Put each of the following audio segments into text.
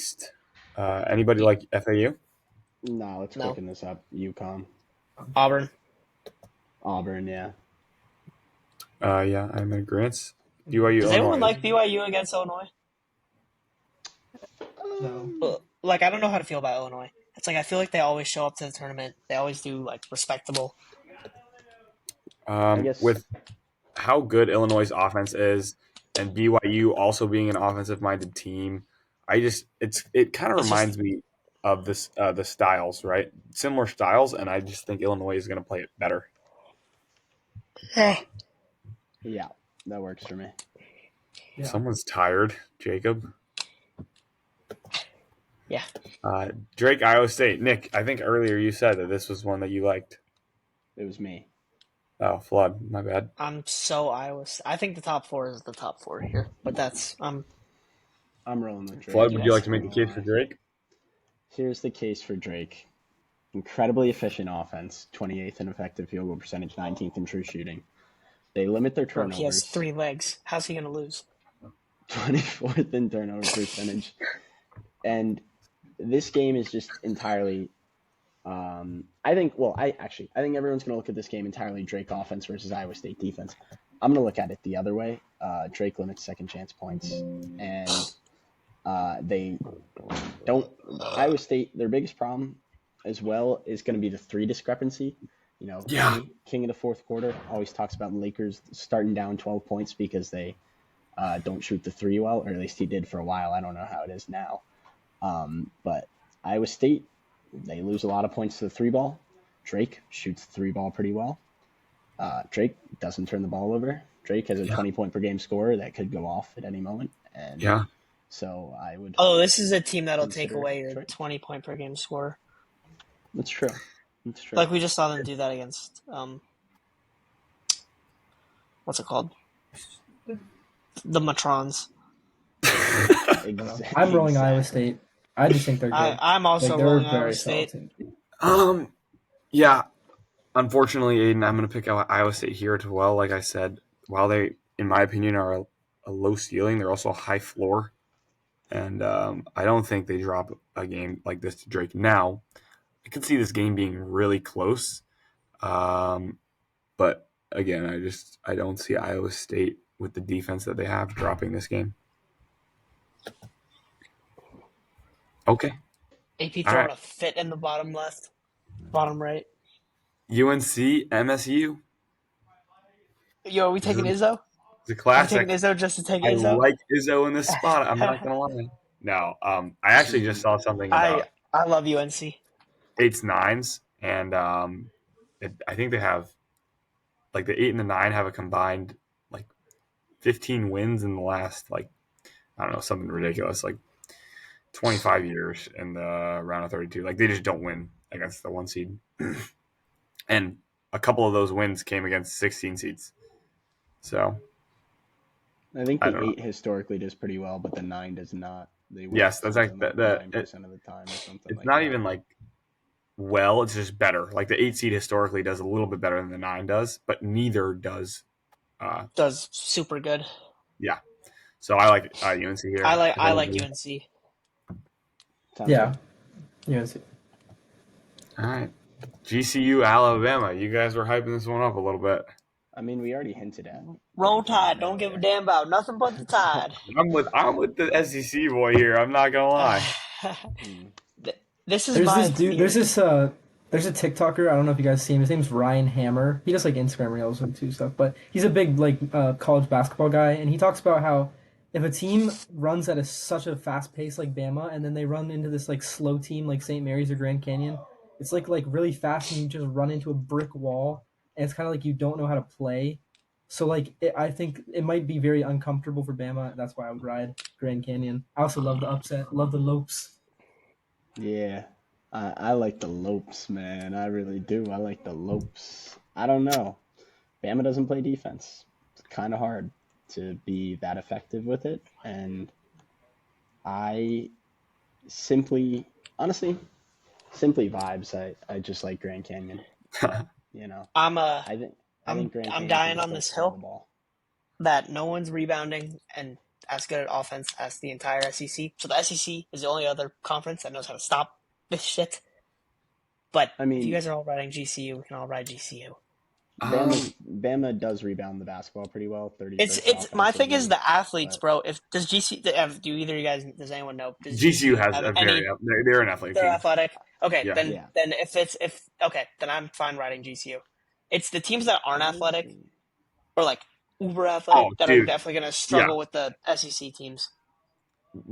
East. Anybody like FAU? No, let's No. quicken this up. UConn. Auburn. Auburn, yeah. Yeah, I'm in agreement. BYU, Does Illinois. anyone like BYU against Illinois? No. Like, I don't know how to feel about Illinois. It's like I feel like they always show up to the tournament. They always do like respectable. I guess With how good Illinois' offense is, and BYU also being an offensive-minded team, it kind of It's reminds just- me of this the styles, right? Similar styles, and I just think Illinois is going to play it better. yeah, that works for me. Yeah. Someone's tired, Jacob. Yeah. Drake, Iowa State. Nick, I think earlier you said that this was one that you liked. It was me. Oh, Flood, my bad. I'm so Iowa. I think the top 4 is the top 4 here, but that's I'm rolling with Drake. Flood, would you Yes. like to make the case for Drake? Here's the case for Drake. Incredibly efficient offense, 28th in effective field goal percentage, 19th in true shooting. They limit their Bro, turnovers. he has 3 legs. How's he gonna lose? 24th in turnover percentage. And this game is just entirely I think everyone's going to look at this game entirely Drake offense versus Iowa State defense. I'm going to look at it the other way. Drake limits second chance points, and they don't. Iowa State, their biggest problem as well is going to be the 3 discrepancy. You know, Yeah. King of the fourth quarter always talks about the Lakers starting down 12 points because they don't shoot the 3 well, or at least he did for a while. I don't know how it is now. But Iowa State, they lose a lot of points to the 3 ball. Drake shoots the 3 ball pretty well. Drake doesn't turn the ball over. Drake has a 20-point per game scorer that could go off at any moment. And Yeah. so I would. Oh, this is a team that'll take Consider away your Drake. 20-point per game score. That's true. That's true. Like we just saw them do that against what's it called? The Matrons. I'm rolling Iowa State. I just think they're good. I'm also Like, they're rolling a Iowa very State. solid team. Yeah. Unfortunately, Aiden, I'm going to pick out Iowa State here as well. Like I said, while they, in my opinion, are a low ceiling, they're also a high floor. And I don't think they drop a game like this to Drake. Now, I could see this game being really close. But again, I don't see Iowa State with the defense that they have dropping this game. Okay. AP All throwing right. a fit in the bottom left, bottom right. UNC, MSU. Yo, are we taking Izzo? It's a Are we classic. taking Izzo just to take I Izzo? like Izzo in this spot. I'm not gonna lie. No, I actually just saw something about I love UNC. 8s, 9s, and I think they have like the 8 and the 9 have a combined like 15 wins in the last I don't know, something ridiculous, like 25 years in the round of 32. Like they just don't win against the 1 seed, and a couple of those wins came against 16 seeds. So I think I the don't 8 historically does pretty well, but the 9 does not. They win Yes, that's like something the 9% of the time or something. it's like not that. even like well, it's just better. Like the 8 seed historically does a little bit better than the 9 does, but neither does. Does super good. Yeah. So I like UNC here. I like UNC. Sounds Yeah. good. UNC. All right. GCU, Alabama. You guys were hyping this one up a little bit. I mean, we already hinted at. Roll Tide. Don't give a damn about nothing but the Tide. I'm with the SEC boy here. I'm not gonna lie. This is There's my this dude. There's a TikToker. I don't know if you guys see him. His name's Ryan Hammer. He does like Instagram reels and too stuff. But he's a big college basketball guy, and he talks about how if a team runs at such a fast pace like Bama, and then they run into this like slow team like St. Mary's or Grand Canyon, it's like really fast, and you just run into a brick wall, and it's kind of like you don't know how to play. So I think it might be very uncomfortable for Bama. That's why I would ride Grand Canyon. I also love the upset. Love the Lopes. Yeah, I like the Lopes, man. I really do. I like the Lopes. I don't know. Bama doesn't play defense. It's kind of hard to be that effective with it. And I honestly, vibes. I just like Grand Canyon. You know, I'm I think Grand I'm Canyon dying can on still this score the hill ball. that no one's rebounding and as good at offense as the entire SEC. So the SEC is the only other conference that knows how to stop this shit. But I if mean, you guys are all riding GCU, we can all ride GCU. Bama does rebound the basketball pretty well. 31st It's my thing is offensively, the athletes, but bro. If does do either of you guys, does anyone know? Does GCU has have a any? they're an athletic They're team. athletic. Okay, Yeah. then Yeah. then then I'm fine riding GCU. It's the teams that aren't athletic or like uber athletic that are dude. definitely going to struggle with the SEC teams.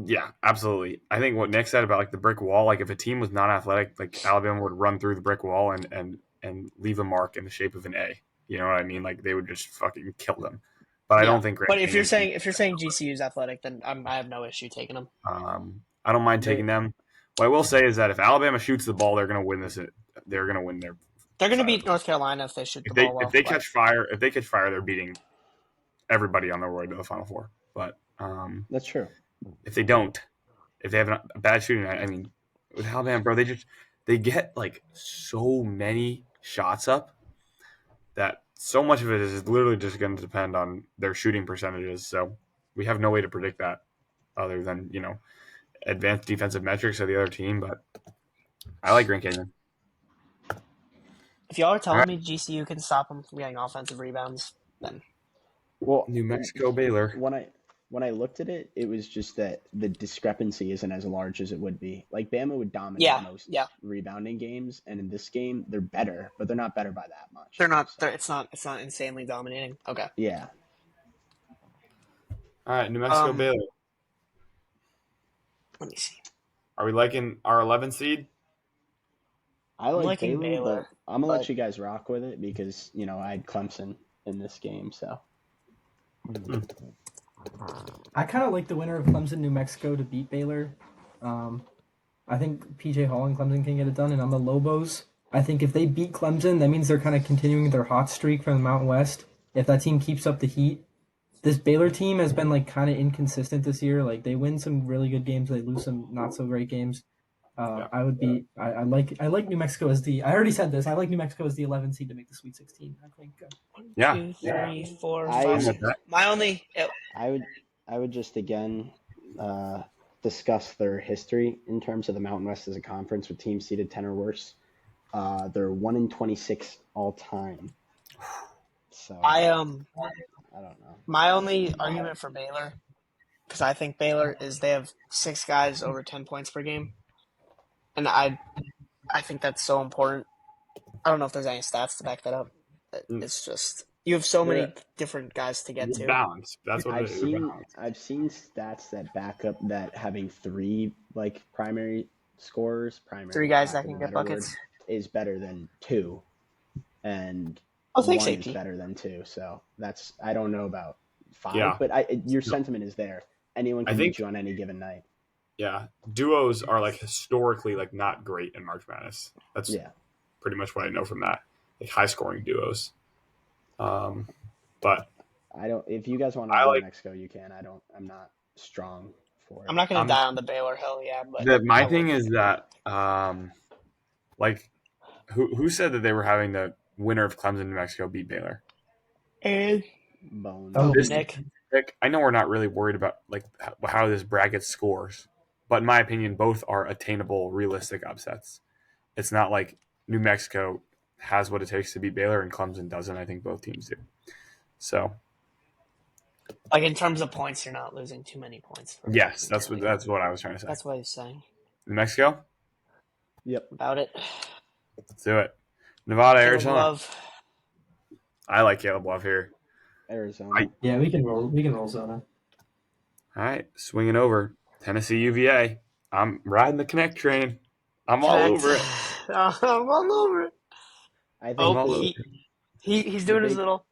Yeah, absolutely. I think what Nick said about like the brick wall, like if a team was not athletic, like Alabama would run through the brick wall and leave a mark in the shape of an A. You know what I mean? Like they would just fucking kill them. But I don't think Grand But if you're Canyon- saying GCU is athletic, then I have no issue taking them. I don't mind taking them. What I will say is that if Alabama shoots the ball, they're going to win this. They're going to win their. They're going to beat North Carolina if they shoot the ball well. If they catch fire, they're beating everybody on their way to the Final Four. But that's true. if they don't, if they have a bad shooting night, I mean, with Alabama, bro, they get like so many shots up that so much of it is literally just going to depend on their shooting percentages. So we have no way to predict that other than advanced defensive metrics of the other team. But I like Grand Canyon. If y'all are telling me GCU can stop them from getting offensive rebounds, then New Mexico, Baylor. When I looked at it, it was just that the discrepancy isn't as large as it would be. Like Bama would dominate most rebounding games, and in this game they're better, but they're not better by that much. They're not. So. It's not insanely dominating. Okay. Yeah. All right, New Mexico, Baylor. Let me see. Are we liking our 11 seed? I like Baylor, but I'm gonna let you guys rock with it because I had Clemson in this game, so. I kind of like the winner of Clemson, New Mexico to beat Baylor. I think PJ Hall and Clemson can get it done, and on the Lobos, I think if they beat Clemson, that means they're kind of continuing their hot streak from the Mountain West. If that team keeps up the heat, this Baylor team has been like kind of inconsistent this year. Like they win some really good games, they lose some not so great games. I like New Mexico as I already said this. I like New Mexico as the 11 seed to make the Sweet 16. I think. 1, 2, 3, 4, 5. My only. I would just again discuss their history in terms of the Mountain West as a conference with teams seeded 10 or worse. They're 1-26 all time. So I don't know. My only argument for Baylor, because I think Baylor they have 6 guys over 10 points per game, and I think that's so important. I don't know if there's any stats to back that up. It's just you have so many different guys to get to. Balance. That's what I've seen stats that back up that having 3 primary scorers, 3 guys that can get buckets is better than 2, and one is better than 2. So I don't know about 5, but your sentiment is there. Anyone can beat you on any given night. Yeah, duos are historically not great in March Madness. That's pretty much what I know from that. High scoring duos. But I don't. If you guys want to go to Mexico, you can. I'm not strong for it. I'm not going to die on the Baylor hill, but my thing is that who said that they were having the winner of Clemson, New Mexico beat Baylor? And Bones. Nick. I know we're not really worried about how this bracket scores, but in my opinion, both are attainable, realistic upsets. It's not like New Mexico has what it takes to beat Baylor and Clemson doesn't. I think both teams do. So, in terms of points, you're not losing too many points. Yes, that's what I was trying to say. That's what he's saying. New Mexico? Yep. About it. Let's do it. Nevada, Caleb Arizona. Love. I like Caleb Love here. Arizona. We can roll Zona. All right, swinging over Tennessee UVA. I'm riding the Connect train. I'm all over it. I'm all over it. I think he's doing his little.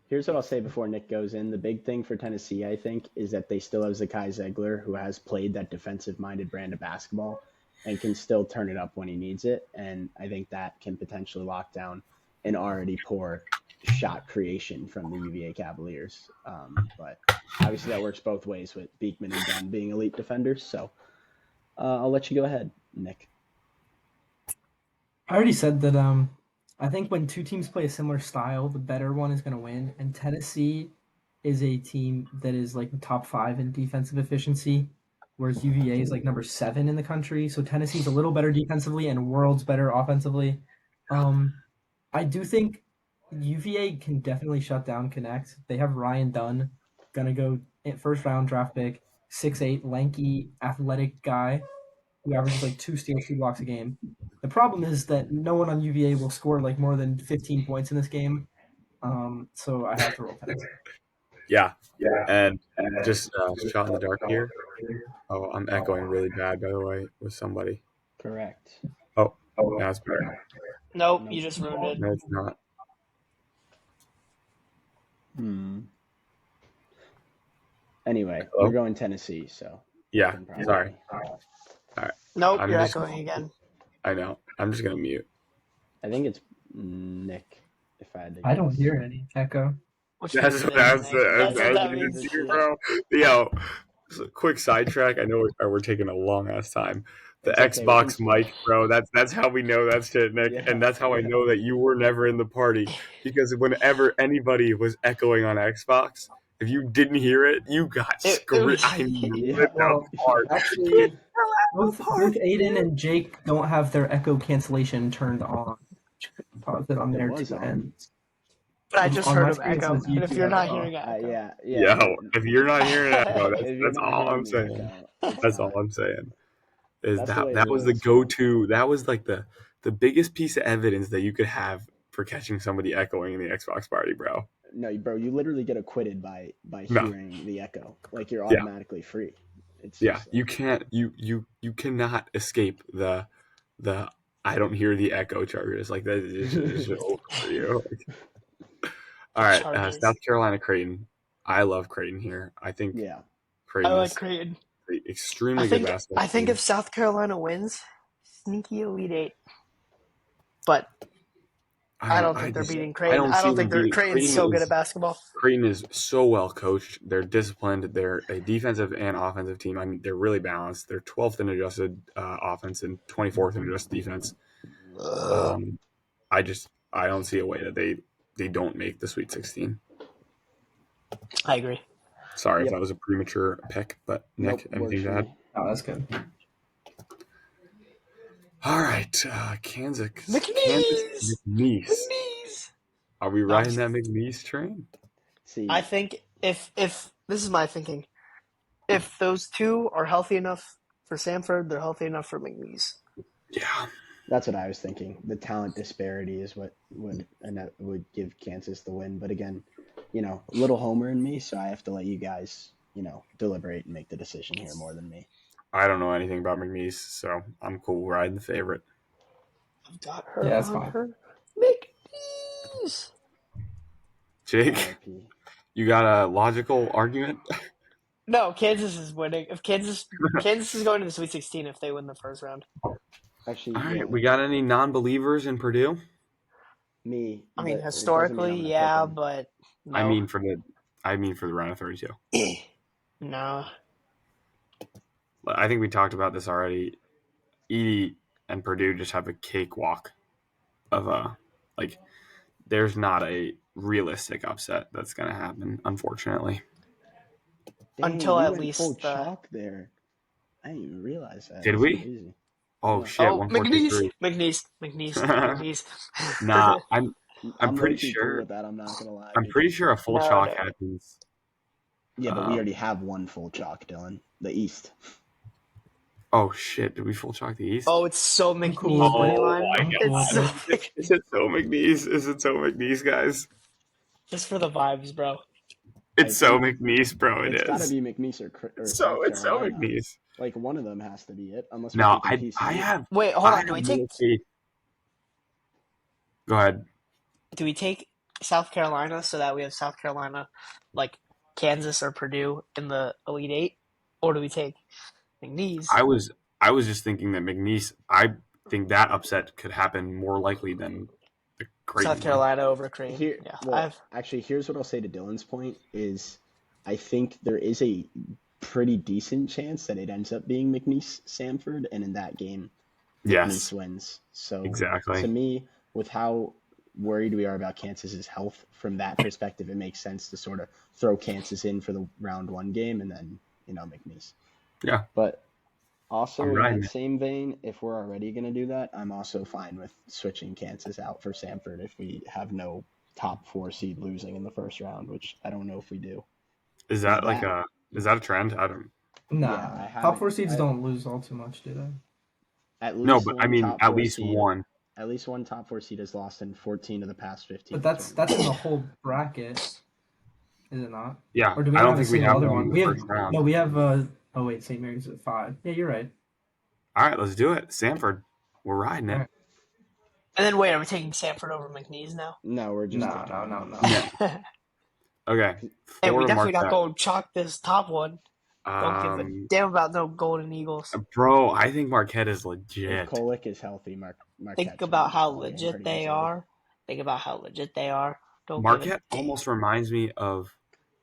Here's what I'll say before Nick goes in. The big thing for Tennessee, I think, is that they still have Zakai Zegler, who has played that defensive-minded brand of basketball and can still turn it up when he needs it. And I think that can potentially lock down an already poor shot creation from the UVA Cavaliers. But obviously that works both ways with Beekman and Dunn being elite defenders. So I'll let you go ahead, Nick. I already said that I think when two teams play a similar style, the better one is going to win. And Tennessee is a team that is like top 5 in defensive efficiency, whereas UVA is like number 7 in the country. So Tennessee's a little better defensively and worlds better offensively. I do think UVA can definitely shut down Connect. They have Ryan Dunn, gonna go first round draft pick, 6'8", lanky, athletic guy who averages like 2 steals, 2 blocks a game. The problem is that no one on UVA will score like more than 15 points in this game. So I have to roll Tennessee. Yeah. And just shot in the dark here. Oh, I'm echoing really bad, by the way, with somebody. Correct. Oh, that's better. Nope, you just ruined it. No, it's not. Anyway, Hello? we're going Tennessee, so. Yeah, can probably- sorry. Nope, I'm you're just- echoing again. I know. I'm just going to mute. I think it's Nick, if I had to I don't guess. hear any echo. Which That's means what it is, that's Nick. That's what that what means. it here, is. bro. Yo, just a quick sidetrack. I know we're taking a long ass time. The It's okay, Xbox we can- mic, bro. That's how we know that shit, Nick, Yeah, and that's how I yeah. know that you were never in the party because whenever anybody was echoing on Xbox, if you didn't hear it, you got It screwed. was- I knew Yeah. it Well, apart. actually, both Aiden and Jake don't have their echo cancellation turned on. Pause it on It their was two on. ends. But I just On heard my him screen it echo. says And if YouTube you're not echo. hearing echo, Yeah. Yo, if you're not hearing it, bro, If you're that's not all hearing I'm the saying. echo, it's That's not. all I'm saying. Is That's the way that it was the is. go-to? That was like the biggest piece of evidence that you could have for catching somebody echoing in the Xbox party, bro. No, bro, you literally get acquitted by No. hearing the echo. Like you're Yeah. automatically free. It's Yeah, just, you can't. You cannot escape the I don't hear the echo charges. Like that is just over for you. All right, Chargers. South Carolina Creighton. I love Creighton here. I think yeah. Creighton I is like Creighton. extremely good basketball. I think team. if South Carolina wins, sneaky Elite Eight. But I don't think they're beating Creighton. I don't think they're Creighton's so good at basketball. Creighton is so well coached. They're disciplined. They're a defensive and offensive team. I mean, they're really balanced. They're 12th in adjusted offense and 24th in adjusted defense. I don't see a way that they don't make the Sweet 16. I agree. Sorry if Yep. that was a premature pick, but Nick, Nope, anything works to for add? me. Oh, that's good. All right, Kansas. McNeese! McNeese. Are we riding that McNeese train? See, I think if this is my thinking, if those two are healthy enough for Samford, they're healthy enough for McNeese. Yeah. that's what I was thinking. The talent disparity is what would give Kansas the win. But again, little homer in me, so I have to let you guys, deliberate and make the decision here more than me. I don't know anything about McNeese, so I'm cool riding the favorite. I've got her Yeah, that's on fine. her McNeese. Jake, RIP. you got a logical argument? No, Kansas is winning. If Kansas is going to the Sweet 16 if they win the first round. Actually, All right, yeah, we got any non-believers in Purdue? me. I mean, but it doesn't mean historically, I'm gonna yeah, pick 'em. but no. I mean for the round of 32. No. I think we talked about this already. Edie and Purdue just have a cakewalk of there's not a realistic upset that's going to happen, unfortunately. Dang, Until we at went least full the- chalk there. I didn't even realize that. Did That's we? crazy. Oh Yeah. shit! Oh, 1, 4, 2, 3. McNeese. Nah, I'm pretty low-key sure- cool with that. I'm not gonna lie. I'm pretty sure a full No, chalk no. happens. Yeah, but we already have one full chalk, Dylan. The East. Oh shit! Did we full chalk the East? Oh, it's so McNeese cool with money it. line. my It's so Is it so McNeese? Is it so McNeese, guys? just for the vibes, bro. It's so McNeese, bro. It's gotta is. be McNeese or So South it's so Carolina. McNeese. Like one of them has to be it, unless we're No, taking TCU. I have. Wait, hold I on. Do we have take little faith. Go ahead. South Carolina so that we have South Carolina, like Kansas or Purdue in the Elite Eight, or do we take McNeese? I was just thinking that McNeese. I think that upset could happen more likely than the Creighton South Carolina over Creighton. Here, Yeah, well, actually, here's what I'll say to Dylan's point is, I think there is a pretty decent chance that it ends up being McNeese Samford, and in that game, Yes, McNeese wins. So exactly. to me, with how worried we are about Kansas's health, from that perspective, it makes sense to sort of throw Kansas in for the round 1 game and then, McNeese. Yeah. But also I'm in riding that it. same vein, if we're already going to do that, I'm also fine with switching Kansas out for Samford if we have no top 4 seed losing in the first round, which I don't know if we do. Is that a trend? I don't. Nah, Yeah, I top 4 haven't- seeds I- don't lose all too much, do they? At least No, but I one mean top at 4 least seed, one. At least one top 4 seed has lost in 14 of the past 15. But that's in the whole bracket, is it not? Yeah, Or do we I have don't a think we single have other one one? in the We have first round. no. We have oh wait, St. Mary's at 5. Yeah, you're right. All right, let's do it. Samford, we're riding it. All right. And then wait, are we taking Samford over McNeese now? No, we're just No. Okay. Hey, we Florida definitely not Marquette. going to chalk this top one. Don't give a damn about no Golden Eagles. Bro, I think Marquette is If legit. Kolek is healthy, Marquette's Think about how probably in legit pretty they good shape. are. Think about how legit they are. Don't Marquette give a damn. almost reminds me of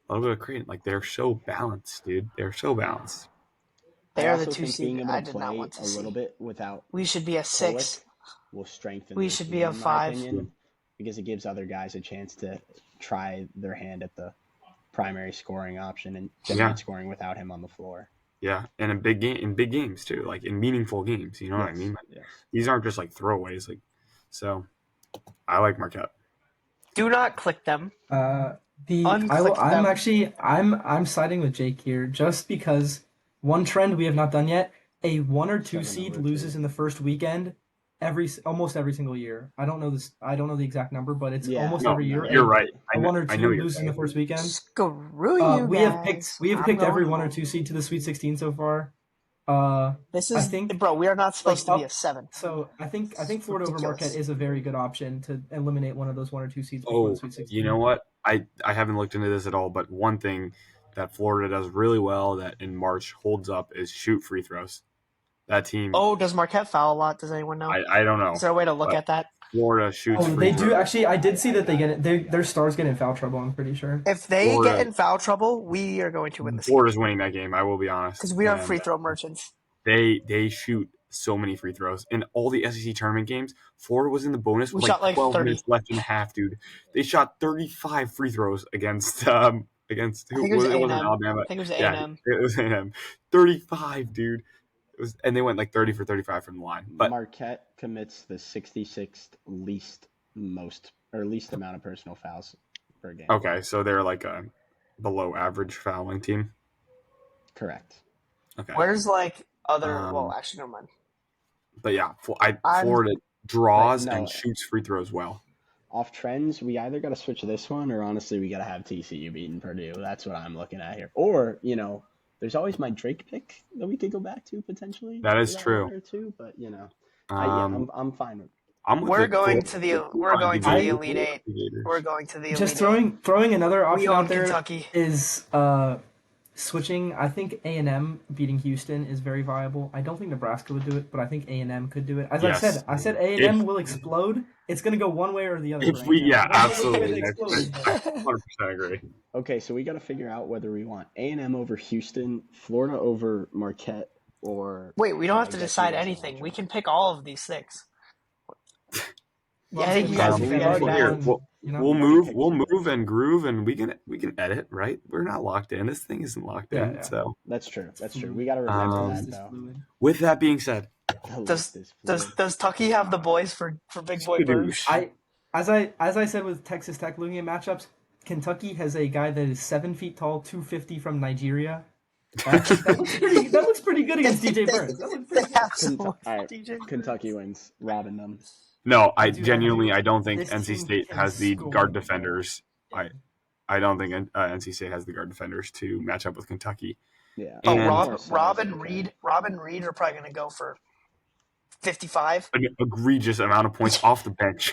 a little bit of Creighton. Like they're so balanced, dude. They're so balanced. They I are the also 2 think being seed. able I to did not play want to a see. little bit without We should be a 6. Kolek will strengthen. We their should team, be a in my 5. opinion, because it gives other guys a chance to try their hand at the primary scoring option and generate scoring without him on the floor. Yeah, and in big games too, like in meaningful games. You know what I mean? Like, Yes. these aren't just like throwaways. Like, so I like Marquette. Do not click them. Unclick them. I'm siding with Jake here just because one trend we have not done yet: a 1 or 2 seed 7/2. loses in the first weekend almost every single year. I don't know the exact number, but it's almost every year. You're right. A 1 or 2 I know you're loses in the right. first weekend. Screw you We guys. have picked I'm every going 1 or home. 2 seed to the Sweet 16 so far. This I is think bro. We are not supposed to be a 7. so. I think Florida over Ridiculous. Marquette is a very good option to eliminate one of those 1 or 2 seeds before the Sweet 16. You know what? I haven't looked into this at all, but one thing that Florida does really well that in March holds up is shoot free throws. That team. Oh, does Marquette foul a lot? Does anyone know? I don't know. Is there a way to look at that? Florida shoots free They throws. do actually. I did see that they get it. Their stars get in foul trouble. I'm pretty sure. If they Florida- get in foul trouble, we are going to win this game Florida's winning that game. I will be honest. because we are And free throw merchants. They shoot so many free throws in all the SEC tournament games. Florida was in the bonus with We shot like 12 30. minutes left in the half, dude. They shot 35 free throws against who? I think it was It wasn't A&M. Alabama. I think it was Yeah, A&M. it was A&M. 35, dude. It was, and they went like 30 for 35 from the line. But Marquette commits the 66th least amount of personal fouls per game. okay, so they're like a below average fouling team. Correct. Okay, Where's like other? Um, Actually, never mind. but yeah, I'm- Florida draws But no. and shoots free throws well. Off trends, we either got to switch this one or honestly, we got to have TCU beating Purdue. That's what I'm looking at here. Or, there's always my Drake pick that we could go back to potentially. That is for true. one or two, but, I'm fine with I'm with We're it. going to the Elite Eight. Gators. We're going to the Elite Just Eight. throwing another We option own out there Kentucky. is switching. I think A&M beating Houston is very viable. I don't think Nebraska would do it, but I think A&M could do it. As Yes. I said A&M If- will explode. It's going to go one way or the other. If right we, now. yeah, One way or the other, absolutely. it explodes. I 100% agree. Okay, so we got to figure out whether we want A&M over Houston, Florida over Marquette, or... Wait, we don't have I to guess decide you guys anything. don't We want can pick all of these 6. Well, I think you guys Um, figured well, it here, out. we'll move and groove, and we can edit, right? We're not locked in. This thing isn't locked in. Yeah. So, That's true. We got to remember that, though. with that being said, The Does list is fluid. does Tucky have the boys for Big Boy Berg? As I said with Texas Tech looking at matchups, Kentucky has a guy that is 7 feet tall, 250 from Nigeria. That looks pretty good against DJ Burns. That looks pretty good. All right, Kentucky wins, robbing them. no, I Dude, genuinely, I don't think this NC team State can has the score. guard defenders. I don't think NC State has the guard defenders to match up with Kentucky. Yeah. Oh, And- Rob and Reed are probably going to go for 55. An egregious amount of points off the bench.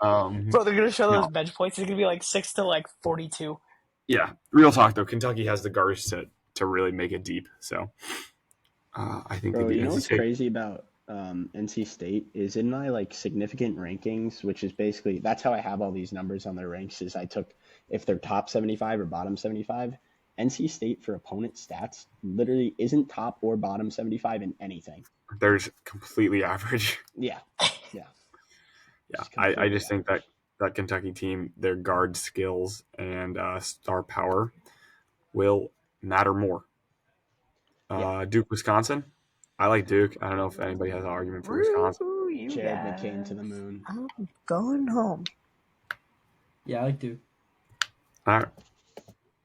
Bro, they're going to show those No. bench points. It's going to be like 6 to like 42. Yeah, real talk though. Kentucky has the guards to really make it deep. So I think Bro, they beat you know NC what's State. crazy about NC State is in my significant rankings, which is basically that's how I have all these numbers on their ranks. Is I took if they're top 75 or bottom 75. NC State for opponent stats literally isn't top or bottom 75 in anything. They're just completely average. Yeah. Yeah, Just I completely just think that Kentucky team, their guard skills and star power will matter more. Yeah. Duke, Wisconsin. I like Duke. I don't know if anybody has an argument for Wisconsin. Woo, you Jared guys. McCain to the moon. I'm going home. Yeah, I like Duke. All right.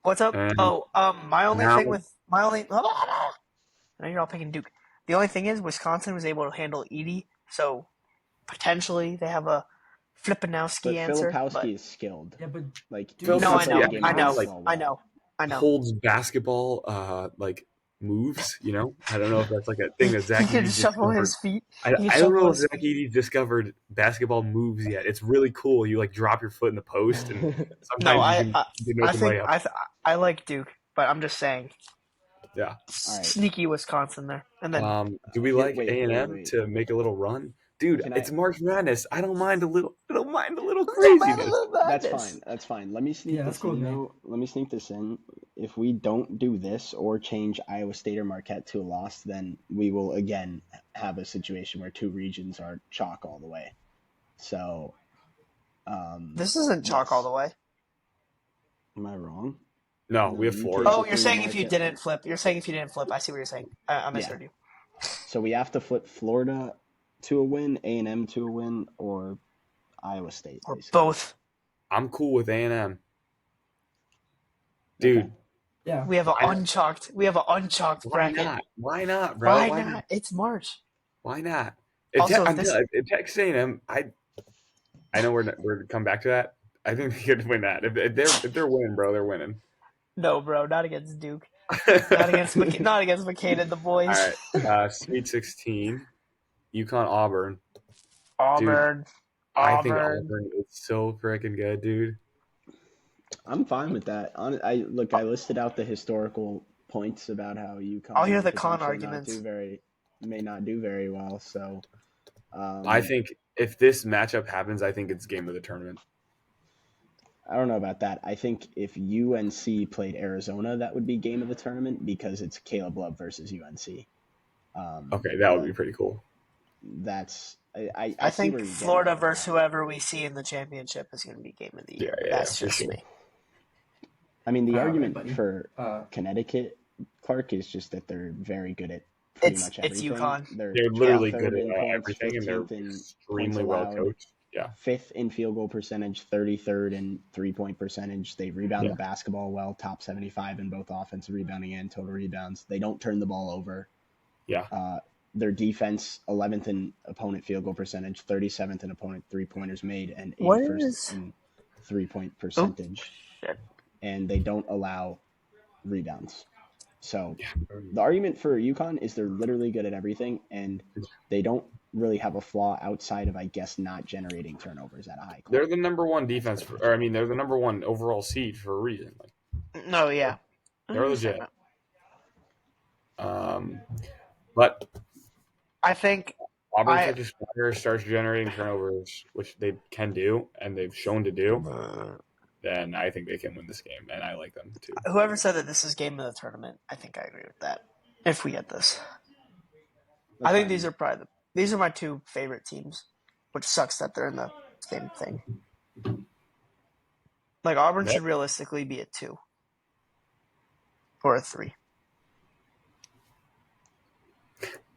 What's up? And My only now- thing with my only. I know you're all picking Duke. The only thing is Wisconsin was able to handle Edie, so potentially they have a But Flipanowski answer. Filipowski but is skilled. Yeah, but Like Phil no, I Filipowski, know, yeah, I know, like, I know. holds basketball like moves. You know, I don't know if that's like a thing that He Zach can Edey shuffle discovered. his feet. I He don't can know shuffle if his Zach Edey discovered basketball moves yet. It's really cool. You like drop your foot in the post, and sometimes No, you can I open think layup. I like Duke, but I'm just saying. Yeah. All right. Sneaky Wisconsin there, and then Do we Here- like wait, A&M wait. to make a little run? Dude, Can it's I- March Madness. I don't mind a little craziness. That's fine. That's fine. Let me sneak Yeah, that's this cool in. with me. Though. Let me sneak this in. If we don't do this or change Iowa State or Marquette to a loss, then we will again have a situation where two regions are chalk all the way. So, this isn't chalk yes. all the way. Am I wrong? No, No, we have you Florida. can't- Oh, you're saying if you Marquette. didn't flip. You're saying if you didn't flip. I see what you're saying. I misheard you. So we have to flip Florida to a win, A&M to a win, or Iowa State. Or basically. both. I'm cool with A&M. Dude, Okay. Yeah. We have an Why- unchalked why bracket. not? Why not, bro? Why not? It's March. Why not? Also, If Texas A&M, I know we're to come back to that. I think they could win that. If they're winning, bro, they're winning. No, bro, not against Duke. Not against McCain and the boys. All right, Sweet 16, UConn Auburn. Auburn. I think Auburn. Auburn is so freaking good, dude. I'm fine with that. I listed out the historical points about how UConn I'll hear may the con potentially arguments. may not do very well. So, I think if this matchup happens, I think it's game of the tournament. I don't know about that. I think if UNC played Arizona, that would be game of the tournament because it's Caleb Love versus UNC. Okay, that would be pretty cool. That's I see think where you're getting Florida at. versus whoever we see in the championship is going to be game of the year. Yeah, That's for just sure. me. I mean, the All right, argument buddy. for Connecticut, Clark, is just that they're very good at pretty much It's everything. UConn. They're literally third good in at points, everything, and they're 15th in extremely points well allowed, coached. Yeah. 5th in field goal percentage, 33rd in 3-point percentage. They rebound the basketball well, top 75 in both offensive rebounding and total rebounds. They don't turn the ball over. Yeah. Their defense, 11th in opponent field goal percentage, 37th in opponent three-pointers made, and What 81st is- in three-point percentage. shit. And they don't allow rebounds. So the argument for UConn is they're literally good at everything, and they don't really have a flaw outside of, I guess, not generating turnovers at a high They're clip. the number one defense, they're the number one overall seed for a reason. Like, No, yeah. they're legit. But I think Auburn catches fire, starts generating turnovers, which they can do, and they've shown to do. Then I think they can win this game, and I like them too. whoever said that this is game of the tournament, I think I agree with that. If we get this, I think these are my two favorite teams, which sucks that they're in the same thing. Like Auburn should realistically be a 2 or a 3.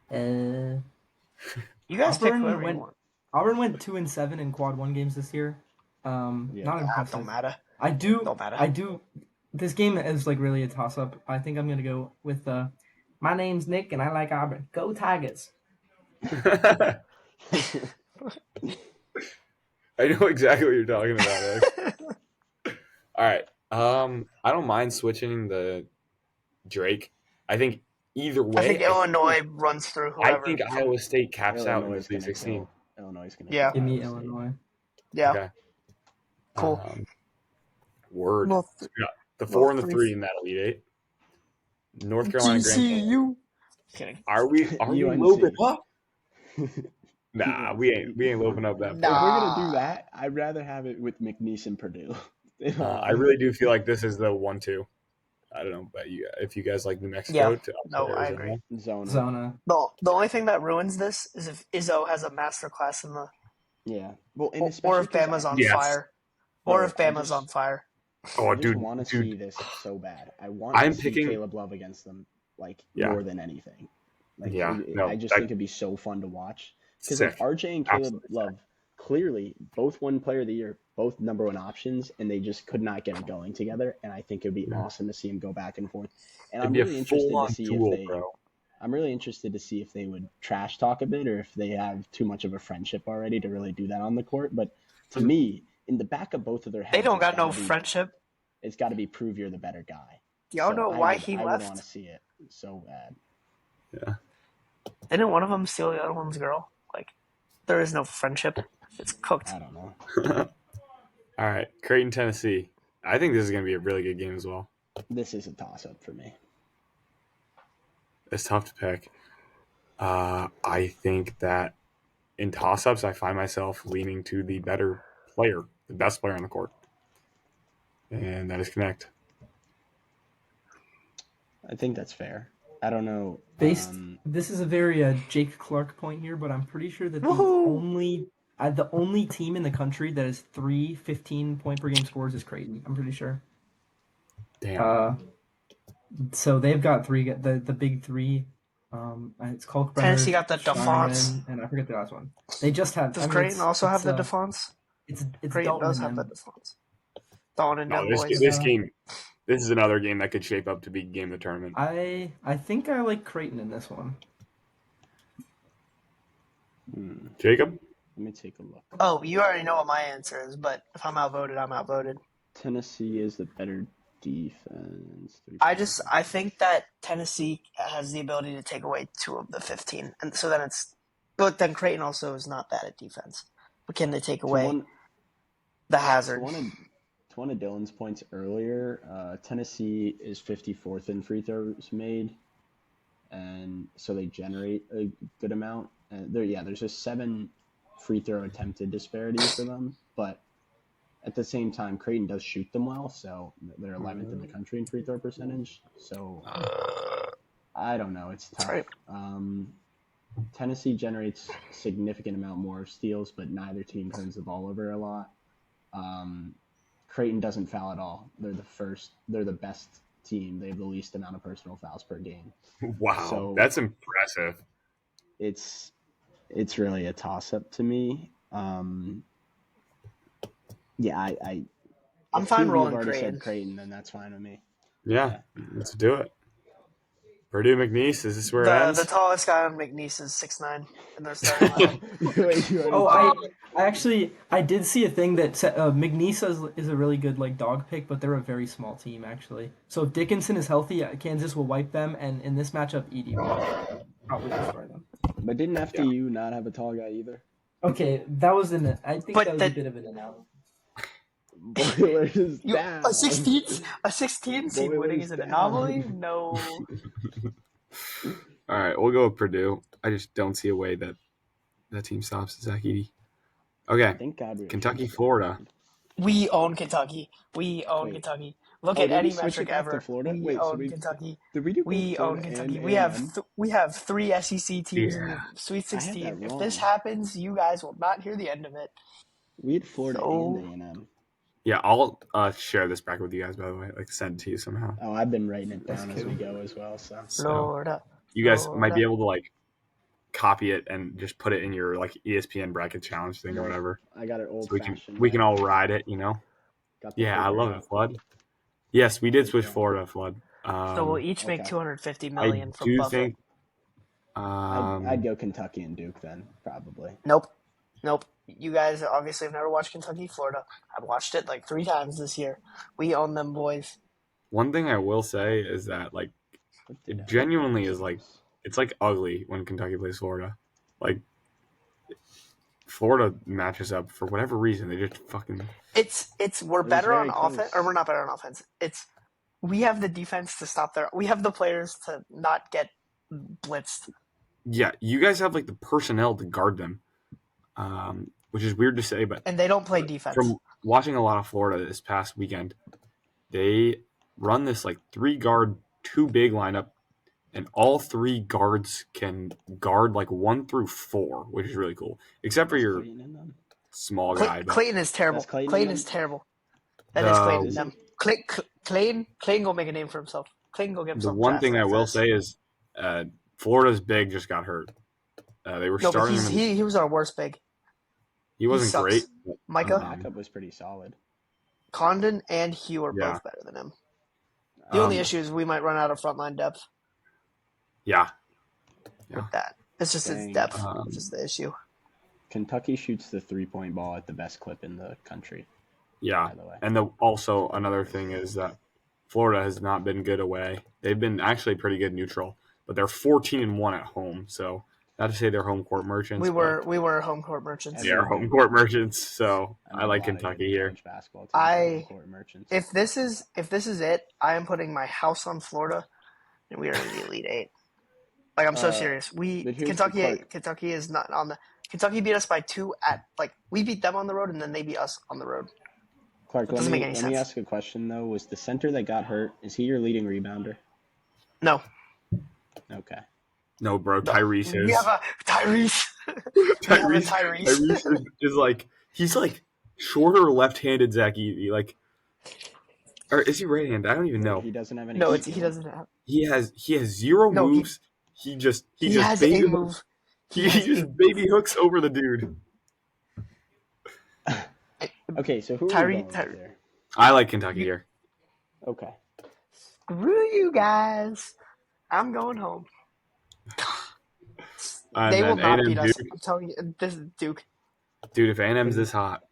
Uh, You guys pick Auburn whoever you went- want. Auburn went 2-7 in quad 1 games this year. Not That impressive. don't matter. I do. Don't matter. I do. This game is like really a toss up. I think I'm gonna go with. My name's Nick and I like Auburn. Go Tigers. I know exactly what you're talking about. All right. I don't mind switching the Drake. I I think either way. I think Illinois runs through I whoever. think Iowa State caps out in the Illinois is Sweet gonna 16. kill. Illinois is going to Yeah. Give me Illinois. Yeah. Okay. Cool. Word. Well, So we got the 4 and the three- 3 in that Elite Eight. North Carolina Grand Canyon. GCU. Kidding. Are we UNC. loping up? Nah, we ain't loping up that If Nah. far. we're going to do that, I'd rather have it with McNeese and Purdue. I really do feel like this is the 1-2. I don't know about you. If you guys like New Mexico, Yeah. to upset No, I Arizona. agree. Zona. Zona. The only thing that ruins this is if Izzo has a master class in the Yeah. Well, and Or especially if Bama's on Yes. fire. Or if I Bama's just- on fire. Oh, I just dude, want to see this so bad. I want I'm to see picking- Caleb Love against them, like, Yeah. more than anything. Like, Yeah, no, I just that- think it'd be so fun to watch. Because, sick. like, RJ and Caleb Absolutely sick. Love clearly both won Player of the Year, both number one options, and they just could not get it going together. And I think it'd be Yeah. awesome to see them go back and forth. And It'd I'm be really a interested to full-on see duel, if they. bro. I'm really interested to see if they would trash talk a bit or if they have too much of a friendship already to really do that on the court. But to me, in the back of both of their heads, They don't it's got no gotta be- friendship. It's got to be prove you're the better guy. Y'all know I why would- he I would left? want to see it so bad. Didn't one of them steal the other one's girl? Like, there is no friendship. It's cooked. I don't know. All right, Creighton, Tennessee. I think this is going to be a really good game as well. This is a toss-up for me. It's tough to pick. I think that in toss-ups, I find myself leaning to the better player, the best player on the court, and that is Connect. I think that's fair. I don't know. This is a very Jake Clark point here, but I'm pretty sure that Woohoo! the only team in the country that has 3 15-point per game scores is Creighton. I'm pretty sure. Damn. So they've got the big three. It's called Tennessee got the Defonce. and I forget the last one. They just have. Does Creighton also have the Defonce? It's Creighton Dalton does and have the them. Defonce. Dalton and No, them this boys. game, this is another game that could shape up to be game of the tournament. I think I like Creighton in this one. Jacob? Let me take a look. Oh, you already know what my answer is, but if I'm outvoted, I'm outvoted. Tennessee is the better defense. I think that Tennessee has the ability to take away 2 of the 15, and so then but then Creighton also is not bad at defense. But can they take away the hazard? To one of Dylan's points earlier, Tennessee is 54th in free throws made, and so they generate a good amount. And there's a 7 free throw attempted disparity for them, but at the same time, Creighton does shoot them well, so they're 11th in the country in free throw percentage. So I don't know. It's tough. Right. Tennessee generates significant amount more steals, but neither team turns the ball over a lot. Creighton doesn't foul at all. They're the best team. They have the least amount of personal fouls per game. Wow, So- that's impressive. It's really a toss-up to me. I'm if fine two of you rolling have already Creighton. said Creighton, then that's fine with me. Yeah, let's do it. Purdue McNeese, is this where it The ends? tallest guy on McNeese is 6'9", and they're starting lineup. Oh, I did see a thing that said McNeese is a really good dog pick, but they're a very small team actually. So if Dickinson is healthy, Kansas will wipe them, and in this matchup, Edie will probably destroy them. But didn't FDU not have a tall guy either? Okay, that was I think But that was that- a bit of an analogy. Boilers You, down. a 16 seed Boilers winning is an down. anomaly? No. All right, we'll go with Purdue. I just don't see a way that that team stops Zach Edey. Okay, Thank God we were Kentucky, changing. Florida. We own Kentucky. We own Wait. Kentucky. Look Oh, at did any we switch it metric back to ever. Florida? We Wait, so own we- Kentucky. Did we do We both own Florida Kentucky. and We A&M? have 3 SEC teams in Yeah. the Sweet I had 16. that If this wrong. happens, you guys will not hear the end of it. We had Florida So- and A&M. Yeah, I'll share this bracket with you guys, by the way. Send it to you somehow. Oh, I've been writing it That's down as we cool. go as well. So So Florida. you guys might be Florida. able to copy it and just put it in your ESPN bracket challenge thing or whatever. I got it old So fashioned. we can all ride it, Got the Yeah, I paper love out. it, Flood. Yes, we did switch Okay. Florida, Flood. So we'll each make okay. $250 I million from do Buffett. think. I'd go Kentucky and Duke then, probably. Nope. You guys obviously have never watched Kentucky, Florida. I've watched it 3 times this year. We own them boys. One thing I will say is that What did it genuinely is it's ugly when Kentucky plays Florida. Florida matches up for whatever reason. They just fucking We're was better on very close. offense, or we're not better on offense. We have the defense to stop their. We have the players to not get blitzed. yeah. You guys have the personnel to guard them, which is weird to say, but And they don't play defense. from watching a lot of Florida this past weekend, they run this 3-guard, 2-big lineup, and all 3 guards can guard 1 through 4, which is really cool. Except for your Creighton in them? small guy. But Clayton is terrible. That's Clayton Clayton again? is terrible. That is Clayton. Is Them. he? Clayton go make a name for himself. Clayton go get the himself one drafted thing I after will this. say is Florida's big just got hurt. They were No, but starting him. he was our worst big. He wasn't sucks. great. Micah, Backup was pretty solid. Condon and Hugh are Yeah. both better than him. The only Um, issue is we might run out of frontline depth Yeah. with that. It's just Dang. its depth. Um, It's just the issue. Kentucky shoots the 3-point ball at the best clip in the country, Yeah. by the way. And also another thing is that Florida has not been good away. They've been actually pretty good neutral, but they're 14-1 at home. So not to say they're home court merchants. We were home court merchants. They are home court merchants. So know I like a lot of Kentucky good here. college basketball teams that are court merchants. If this is it, I am putting my house on Florida, and we are in the Elite Eight. Like I'm so serious. but here's the Kentucky is not on the. Kentucky beat us by 2 at we beat them on the road and then they beat us on the road. Clark, let doesn't me make any let me sense. ask a question though. Was the center that got hurt? Is he your leading rebounder? No, Okay. No, bro. Tyrese we is. have a Tyrese. Tyrese, Tyrese. is like he's like shorter left-handed Zach Edey. Like, or is he right-handed? I don't even know. He doesn't have any. No, skill. he doesn't have. He has zero No, moves. He just has baby a move. He just baby hooks over the dude. Okay, so who are we going with there? I like Kentucky here. Okay. Screw you guys. I'm going home. And They will then not A&M beat us. Duke. I'm telling you, this is Duke. Dude, if A&M's this hot,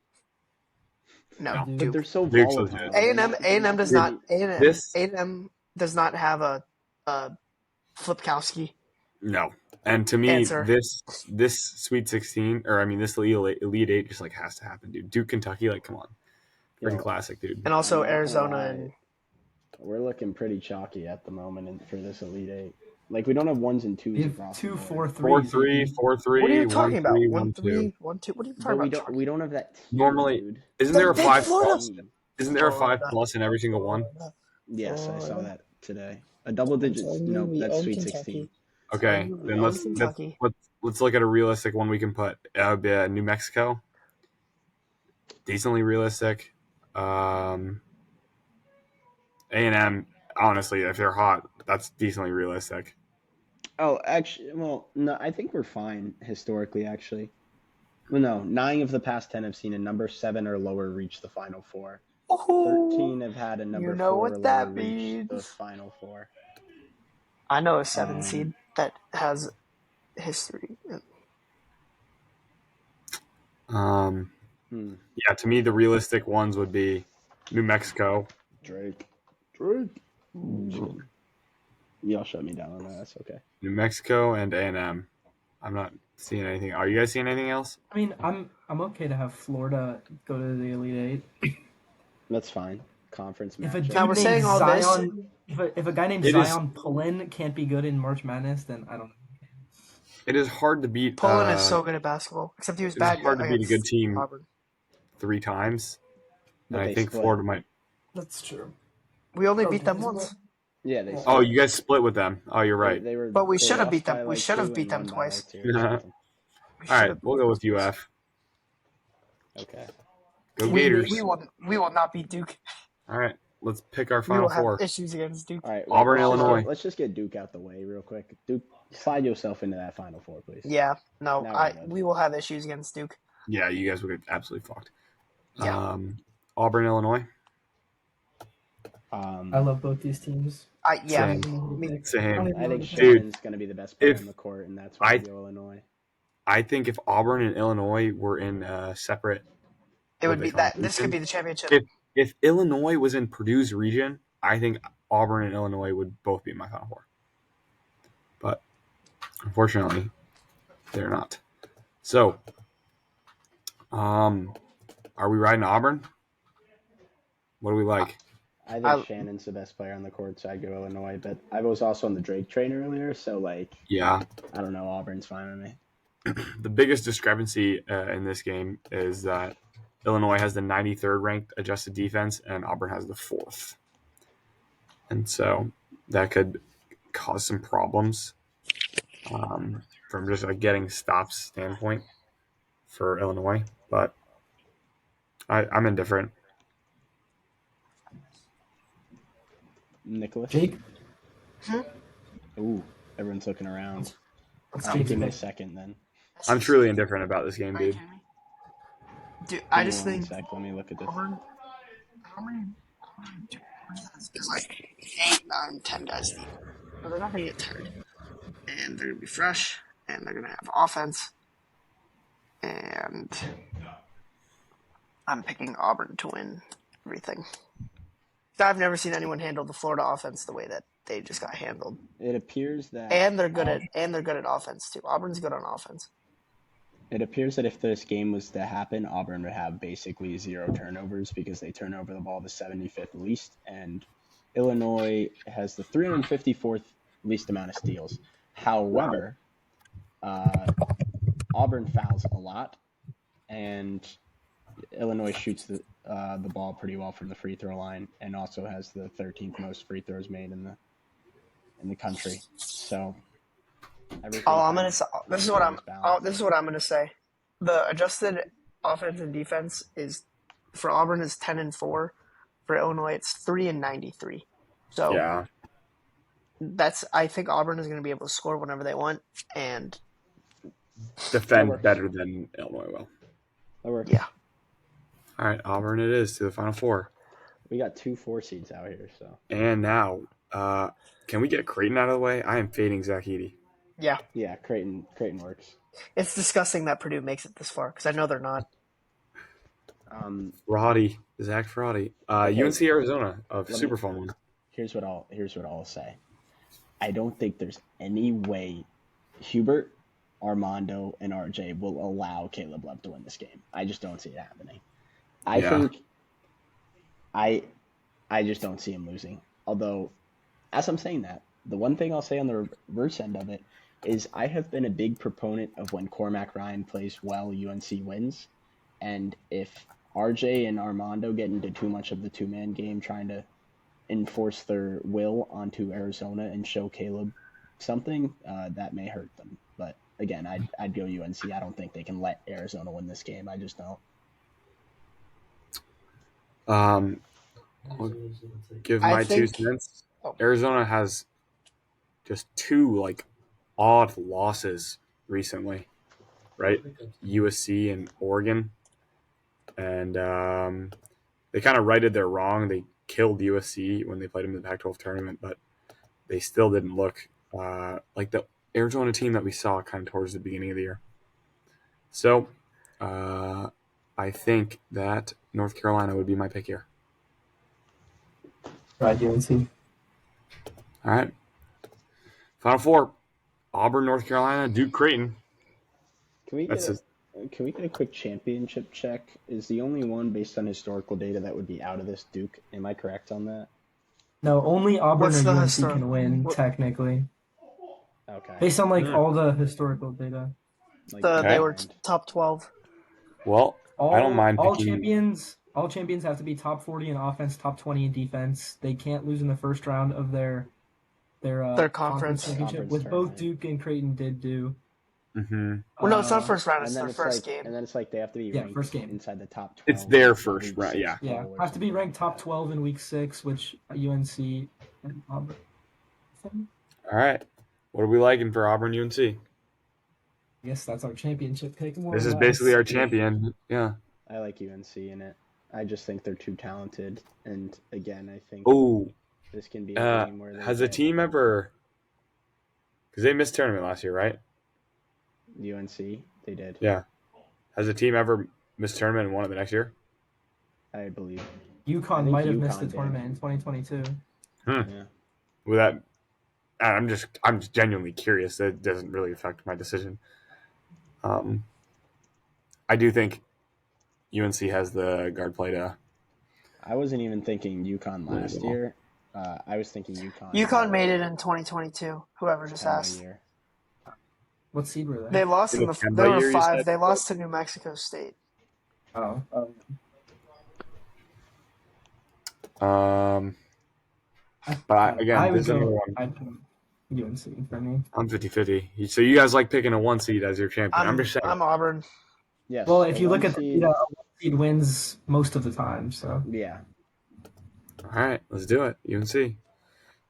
No, No. But Duke. they're so Duke's volatile. legit. A&M does Dude, not. this- A&M does not have a Flipkowski. no. And to me, Answer. this Sweet 16, or I mean this Elite 8 just like has to happen, dude. Duke, Kentucky, like come on. Freaking Yo, classic, dude. And also I'm not gonna Arizona lie. and We're looking pretty chalky at the moment for this Elite Eight. Like we don't have ones and twos We have across 2, the 4, board. 3. 4-3, 4-3. what are you talking about? 1-3, 1-3, 1-2. 1-2. What are you talking But about? we don't have that tier, Normally- dude. Isn't there a Then 5 Florida- plus? Isn't there a 5 plus in every single one? Yes, I saw that today. A double digit. No, that's Sweet 16. Okay, We then own let's Kentucky. look at a realistic one we can put. New Mexico, decently realistic. A&M, honestly, if they're hot, that's decently realistic. Oh, actually, well, no, I think we're fine historically. Actually, well, no, 9 of the past 10 have seen a number 7 or lower reach the Final Four. 13 have had a number You know 4 what or that lower reach the means. Final Four. I know a 7 Um, seed that has history. Um, Hmm. yeah, to me, the realistic ones would be New Mexico. Drake. Y'all shut me down on that. That's okay. New Mexico and A&M. I'm not seeing anything. Are you guys seeing anything else? I mean, I'm okay to have Florida go to the Elite Eight. That's fine. Conference If a matchup. dude Now we're named saying all this- Zion, if a guy named It is- Zion Pullen can't be good in March Madness, then I don't know. It is hard to beat. Poland is so good at basketball, except he was It's bad hard to beat a against good team Auburn. 3 times, But and I they think split. Florida might. That's true. We only Oh, beat them did they once. Yeah, they. Oh, you guys split with them. Oh, you're right. They were. But we they should have lost beat them. by, We like, should have 2 beat and them won by, twice. like, 2 or Yeah. something. We All should right, have we'll go with UF. Okay. Go We Gators. will not beat Duke. All right, let's pick our We Final will have Four. issues against Duke. All right. Auburn, let's just Illinois. let's just get Duke out the way real quick. Duke, slide yourself into that Final Four, please. Yeah, no, Now we're good. we will have issues against Duke. Yeah, you guys will get absolutely fucked. Yeah. Auburn, Illinois. I love both these teams. Same. me- Same. I think Dude, Shannon's going to be the best player if on the court, and that's why I go Illinois. I think if Auburn and Illinois were in separate, it would what be they call that. it, This could be the championship. if Illinois was in Purdue's region, I think Auburn and Illinois would both be in my Final Four. But unfortunately, they're not. So, are we riding Auburn? What do we like? I think Shannon's the best player on the court, so I go Illinois. But I was also on the Drake train earlier, so like Yeah. I don't know. Auburn's fine with me. The biggest discrepancy in this game is that Illinois has the 93rd ranked adjusted defense and Auburn has the 4th. And so that could cause some problems from just a getting stops standpoint for Illinois. But I'm indifferent. Nicholas? Jake, Ooh, everyone's looking around. what's I'll Jake's give me a pick? second then. I'm truly indifferent about this game, Are you dude. kidding me? Dude, Give I me just one think sec. Let me look at this. Auburn. How many? There's like 8, 9, 10 guys deep. But they're not gonna get tired, and they're gonna be fresh, and they're gonna have offense. And I'm picking Auburn to win everything. I've never seen anyone handle the Florida offense the way that they just got handled. It appears that And they're good at offense too. Auburn's good on offense. It appears that if this game was to happen, Auburn would have basically 0 turnovers because they turn over the ball the 75th least, and Illinois has the 354th least amount of steals. However, Auburn fouls a lot, and Illinois shoots the ball pretty well from the free throw line, and also has the 13th most free throws made in the country. So. This is what I'm gonna say. The adjusted offense and defense is for Auburn is 10-4. For Illinois, it's 3-93. So Yeah. I think Auburn is going to be able to score whenever they want, and Defend better than Illinois will. That works. yeah. All right, Auburn it is to the Final Four. We got 2 4 seeds out here, so. And now, can we get Creighton out of the way? I am fading Zach Edey. Yeah. Yeah, Creighton works. It's disgusting that Purdue makes it this far because I know they're not. Roddy, Zach Roddy. Okay. UNC Arizona of Let me- Super Fun one. Here's what I'll say. I don't think there's any way Hubert, Armando, and RJ will allow Caleb Love to win this game. I just don't see it happening. I Yeah. think I just don't see him losing. Although, as I'm saying that, the one thing I'll say on the reverse end of it is I have been a big proponent of when Cormac Ryan plays well, UNC wins. And if RJ and Armando get into too much of the two-man game trying to enforce their will onto Arizona and show Caleb something, that may hurt them. But again, I'd go UNC. I don't think they can let Arizona win this game. I just don't. I'll give I my 2 think- cents. Oh. Arizona has just 2 odd losses recently, right? USC and Oregon, and they kind of righted their wrong. They killed USC when they played them in the Pac-12 tournament, but they still didn't look like the Arizona team that we saw kind of towards the beginning of the year. So I think that North Carolina would be my pick here. Right, UNC. All right. Final Four. Auburn, North Carolina, Duke, Creighton. Can we That's get a quick championship check? Is the only one based on historical data that would be out of this Duke? Am I correct on that? No, only Auburn What's or the UNC histor- can win, what- technically. Okay. Based on Yeah. all the historical data. Like, They were and- top 12. Well, I don't mind all picking- champions have to be top 40 in offense, top 20 in defense. They can't lose in the first round of their conference championship, Conference which both tournament. Duke and Creighton did do. Mm-hmm. Well, no, it's not Uh, first round. and It's then their it's first like, game. and then it's like they have to be Yeah, ranked first game. inside the top 12. It's their in first week round, 6 yeah. Yeah, or have to be something. ranked top 12 in week 6, which UNC and Auburn. All right. What are we liking for Auburn, UNC? I guess that's our championship pick. more This or is less. basically our champion. Yeah. I like UNC in it. I just think they're too talented, and again, I think Oh, this can be a game where they has a get team ever? Because they missed tournament last year, right? UNC. They did, Yeah. Has a team ever missed tournament and won it the next year? I believe. I UConn think might have UConn missed the did. tournament in 2022. Yeah. With that, I'm just genuinely curious. That doesn't really affect my decision. I do think UNC has the guard play to. I wasn't even thinking UConn Really last well. year. I was thinking UConn. UConn made it in 2022. Whoever just Kemba asked. year. What seed were They they? lost In in the the. Kemba They were year, you 5. said? They lost to New Mexico State. Oh. But again, I would this is another go one. UNC for me. I'm 50-50. So you guys like picking a 1 seed as your champion? I'm just saying. I'm Auburn. Yes. Well, if the you look one at the seed- data, seed wins most of the time. So Yeah. All right, let's do it. UNC.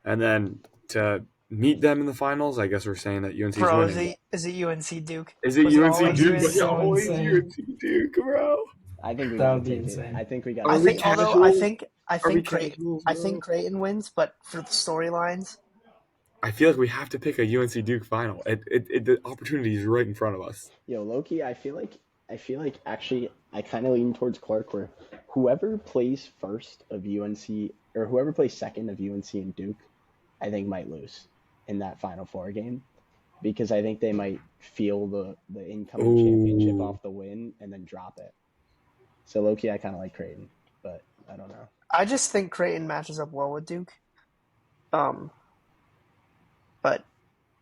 And then to meet them in the finals, I guess we're saying that UNC is Bro, winning. is it UNC Duke? Is it Was UNC always Duke? UNC? So Always insane. UNC Duke, bro. I think we That gotta would be take it. insane. I think we Are gotta I we think, take it. although I Are we think Creighton, casuals, I bro? think Creighton wins, but for the storylines, I feel like we have to pick a UNC Duke final. The opportunity is right in front of us. Yo, Loki, I feel like actually I kind of lean towards Clark, where whoever plays first of UNC or whoever plays second of UNC and Duke, I think might lose in that Final Four game, because I think they might feel the incoming championship Ooh. off the win and then drop it. So Loki, I kind of like Creighton, but I don't know. I just think Creighton matches up well with Duke. But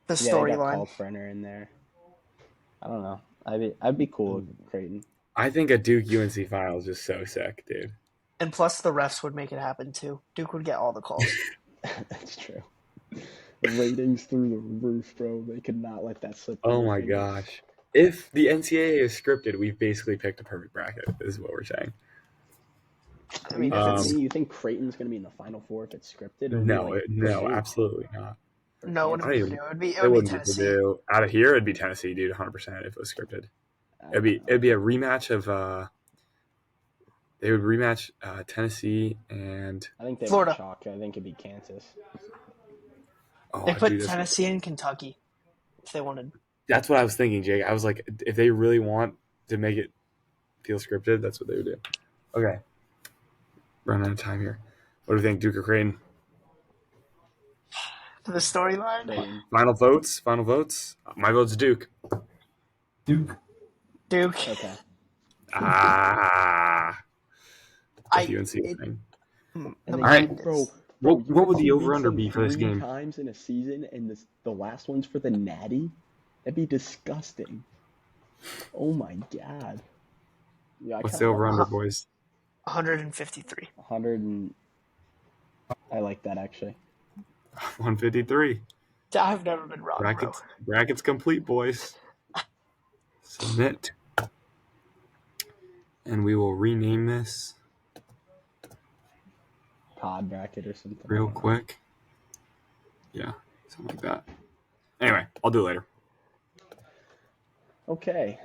the Yeah, they got storyline. Kalkbrenner in there. I don't know. I'd be cool with Creighton. I think a Duke UNC final is just so sick, dude. And plus, the refs would make it happen too. Duke would get all the calls. That's true. The ratings through the roof, bro. They could not let that slip. Oh my gosh. If the NCAA is scripted, we've basically picked a perfect bracket, is what we're saying. I mean, You think Creighton's going to be in the Final Four if it's scripted? Or No, Purdue? absolutely not. no, it I would don't be even- Purdue. It It would be wouldn't be Tennessee. Purdue. Out of here, it'd be Tennessee, dude, 100% if it was scripted. It'd be a rematch of they would rematch Tennessee and I think they Florida. would chalk. I think it'd be Kansas. They put dude, that's- Tennessee and Kentucky if they wanted. That's what I was thinking, Jake. I was like, if they really want to make it feel scripted, that's what they would do. Okay. Running out of time here. What do you think, Duke or Creighton? For the storyline, Creighton. Final votes? Final votes? My vote's Duke. Duke. Duke. Okay. UNC thing. And The then, All right. mind is- bro. What would the UNC over-under beats them be for this 3 game? times in a season, and the last one's for the Natty? That'd be disgusting. Oh my god. Yeah, What's the over-under, boys? 153. 100 and I like that actually. 153. I've never been wrong, bro. Brackets complete, boys. Submit. And we will rename this Pod bracket or something. real quick. Yeah, something like that. Anyway, I'll do it later. Okay.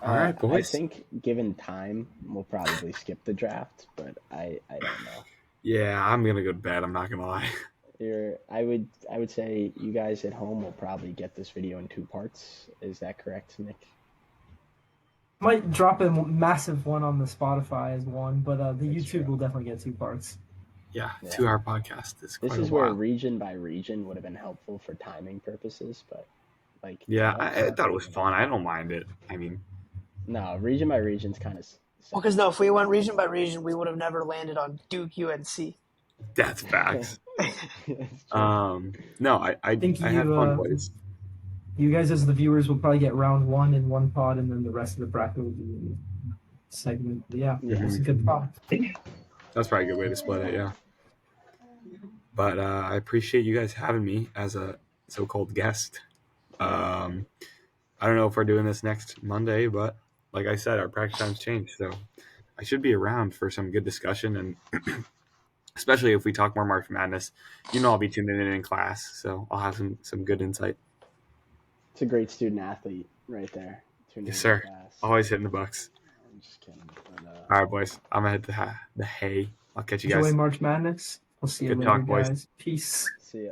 All right, boys. I think given time, we'll probably skip the draft, but I don't know. Yeah, I'm gonna go to bed. I'm not gonna lie. I would say you guys at home will probably get this video in 2 parts. Is that correct, Nick? Might drop a massive one on the Spotify as one, but the YouTube will definitely get 2 parts. Yeah, Yeah. 2-hour podcast is quite This a is where while. region by region would have been helpful for timing purposes, but like Yeah, I thought it was fun. I don't mind it. I mean, no, region by region's kind of. Well, because no, if we went region by region, we would have never landed on Duke UNC. that's facts. No, I think I had you, fun, boys. You guys, as the viewers, will probably get round 1 in one pod, and then the rest of the bracket will be segment. Yeah, it's a good pod. That's probably a good way to split it, yeah. But I appreciate you guys having me as a so-called guest. I don't know if we're doing this next Monday, but like I said, our practice times changed, so I should be around for some good discussion, and especially if we talk more March Madness. I'll be tuning in class, so I'll have some good insight. It's a great student athlete right there. Yes, sir. Always hitting the bucks. I'm just kidding. But, All right, boys. I'm going to hit the hay. I'll catch you guys. Enjoy March Madness. We'll see you Good later, talk, boys. guys. Peace. see ya.